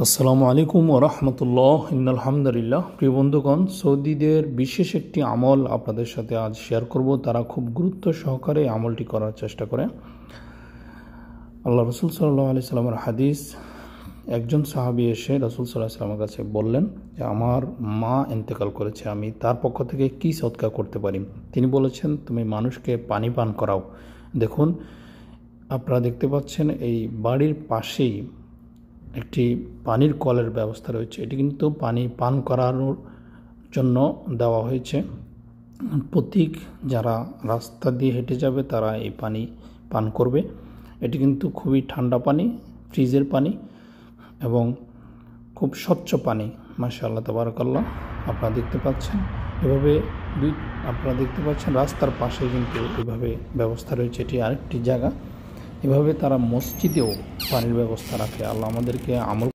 আসসালামু আলাইকুম ওয়া রাহমাতুল্লাহ। আলহামদুলিল্লাহ। প্রিয় বন্ধুগণ, সৌদিদের বিশেষ একটি আমল আপনাদের সাথে আজ শেয়ার করব। তারা খুব গুরুত্ব সহকারে আমলটি করার চেষ্টা করে। আল্লাহ রসুল সাল্লাল্লাহু আলাইহি সাল্লামের হাদিস, একজন সাহাবী এসে রসুল সাল্লাল্লাহু আলাইহি সাল্লামের কাছে বললেন যে আমার মা ইন্তেকাল করেছে, আমি তার পক্ষ থেকে কী সদকা করতে পারি। তিনি বলেছেন, তুমি মানুষকে পানি পান করাও। দেখুন, আপনারা দেখতে পাচ্ছেন এই বাড়ির পাশেই একটি পানির কলের ব্যবস্থা রয়েছে। এটি কিন্তু পানি পান করানোর জন্য দেওয়া হয়েছে। প্রতীক, যারা রাস্তা দিয়ে হেঁটে যাবে তারা এই পানি পান করবে। এটি কিন্তু খুবই ঠান্ডা পানি, ফ্রিজের পানি এবং খুব স্বচ্ছ পানি। মাশাআল্লাহ, তাবারাকাল্লাহ। আপনারা দেখতে পাচ্ছেন এভাবে আপনারা দেখতে পাচ্ছেন রাস্তার পাশে কিন্তু এভাবে ব্যবস্থা রয়েছে। এটি আরেকটি জায়গা। এভাবে তারা মসজিদেও পানির ব্যবস্থা রাখে। আল্লাহ আমাদেরকে আমল